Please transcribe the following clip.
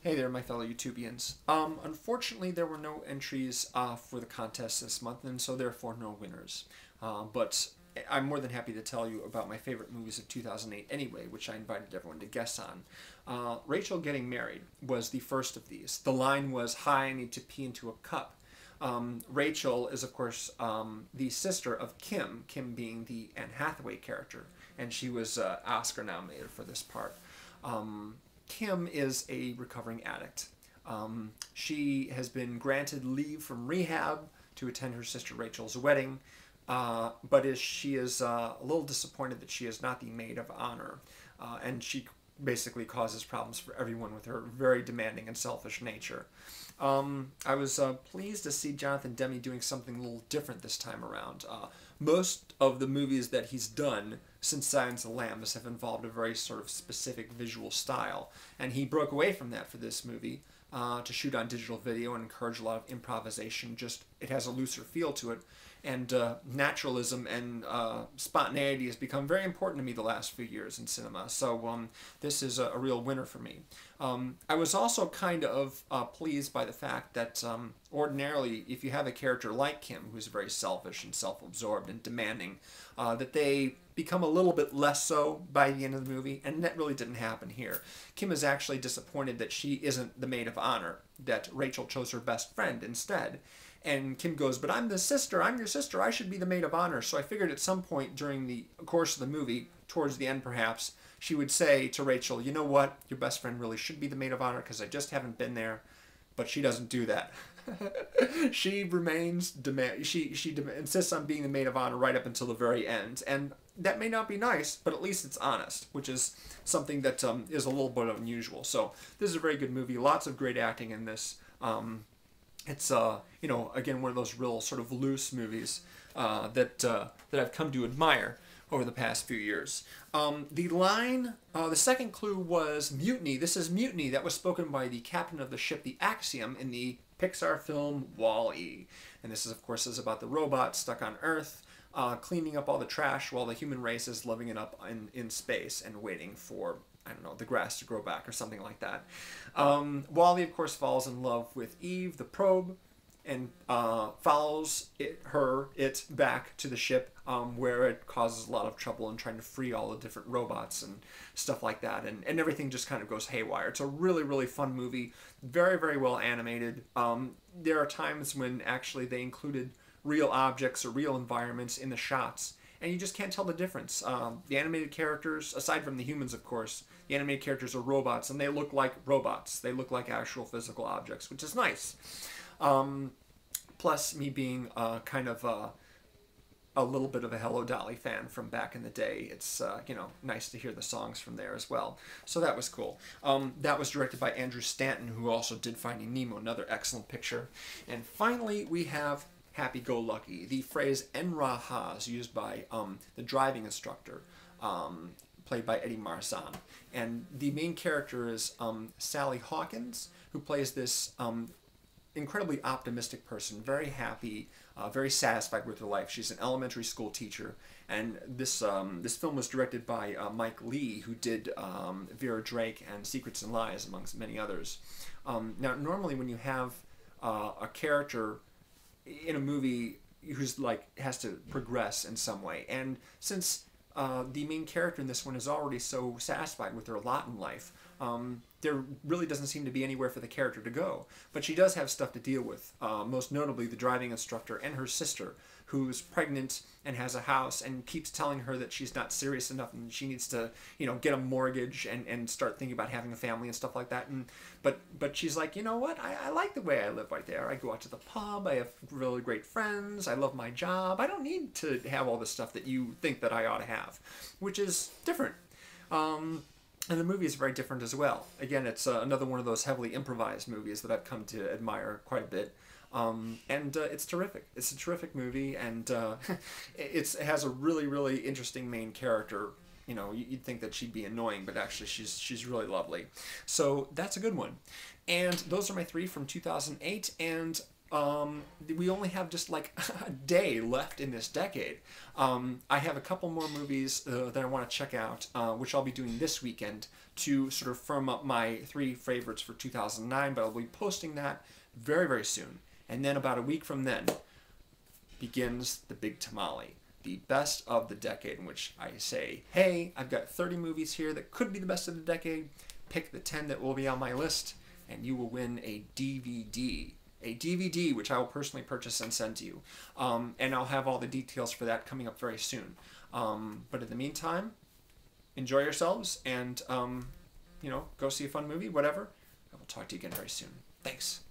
Hey there, my fellow YouTubians. Unfortunately, there were no entries for the contest this month, and so therefore no winners. But I'm more than happy to tell you about my favorite movies of 2008 anyway, which I invited everyone to guess on. Rachel Getting Married was the first of these. The line was, "Hi, I need to pee into a cup." Rachel is, of course, the sister of Kim, Kim being the Anne Hathaway character, and she was Oscar nominated for this part. Kim is a recovering addict. She has been granted leave from rehab to attend her sister Rachel's wedding, but she is a little disappointed that she is not the maid of honor, and she basically causes problems for everyone with her very demanding and selfish nature. I was pleased to see Jonathon Demme doing something a little different this time around. Most of the movies that he's done since Silence of the Lambs have involved a very sort of specific visual style, and he broke away from that for this movie to shoot on digital video and encourage a lot of improvisation. Just it has a looser feel to it, and naturalism and spontaneity has become very important to me the last few years in cinema. So this is a real winner for me. I was also kind of pleased by the fact that ordinarily, if you have a character like Kim, who's very selfish and self-absorbed and demanding, that they become a little bit less so by the end of the movie, and that really didn't happen here. Kim is actually disappointed that she isn't the maid of honor, that Rachel chose her best friend instead. And Kim goes, "But I'm the sister, I'm your sister, I should be the maid of honor." So I figured at some point during the course of the movie, towards the end perhaps, she would say to Rachel, "You know what, your best friend really should be the maid of honor because I just haven't been there." But she doesn't do that. She remains, she insists on being the maid of honor right up until the very end. And that may not be nice, but at least it's honest, which is something that is a little bit unusual. So this is a very good movie. Lots of great acting in this. It's you know, again, one of those real sort of loose movies that I've come to admire over the past few years. The line, the second clue was mutiny. This is mutiny that was spoken by the captain of the ship, the Axiom, in the Pixar film Wall-E. And this is, of course, is about the robot stuck on Earth, cleaning up all the trash while the human race is living it up in space and waiting for, I don't know, the grass to grow back or something like that. Wall-E, of course, falls in love with Eve, the probe, and follows it back to the ship where it causes a lot of trouble in trying to free all the different robots and stuff like that. And everything just kind of goes haywire. It's a really, really fun movie. Very, very well animated. There are times when actually they included real objects or real environments in the shots, and you just can't tell the difference. The animated characters, aside from the humans, of course, the animated characters are robots, and they look like robots. They look like actual physical objects, which is nice. Plus, me being kind of a little bit of a Hello Dolly fan from back in the day, it's you know, nice to hear the songs from there as well. So that was cool. That was directed by Andrew Stanton, who also did Finding Nemo, another excellent picture. And finally, we have Happy-Go-Lucky. The phrase "en-ra-ha" is used by the driving instructor, played by Eddie Marsan. And the main character is Sally Hawkins, who plays this incredibly optimistic person, very happy, very satisfied with her life. She's an elementary school teacher, and this film was directed by Mike Leigh, who did Vera Drake and Secrets and Lies, amongst many others. Now, normally when you have a character in a movie who's like has to progress in some way, and since the main character in this one is already so satisfied with her lot in life, there really doesn't seem to be anywhere for the character to go. But she does have stuff to deal with, most notably the driving instructor and her sister, who's pregnant and has a house and keeps telling her that she's not serious enough and she needs to, you know, get a mortgage and start thinking about having a family and stuff like that. And but she's like, you know what, I like the way I live right there. I go out to the pub, I have really great friends, I love my job. I don't need to have all the stuff that you think that I ought to have, which is different. And the movie is very different as well. Again, it's another one of those heavily improvised movies that I've come to admire quite a bit. And it's terrific. It's a terrific movie, and it has a really, really interesting main character. You know, you'd think that she'd be annoying, but actually she's really lovely. So that's a good one. And those are my three from 2008, and We only have just like a day left in this decade. I have a couple more movies that I want to check out, which I'll be doing this weekend to sort of firm up my 3 favorites for 2009, but I'll be posting that very, very soon. And then about a week from then begins the big tamale, the best of the decade, in which I say, hey, I've got 30 movies here that could be the best of the decade. Pick the 10 that will be on my list, and you will win a DVD. A DVD, which I will personally purchase and send to you. And I'll have all the details for that coming up very soon. But in the meantime, enjoy yourselves and, go see a fun movie, whatever. I will talk to you again very soon. Thanks.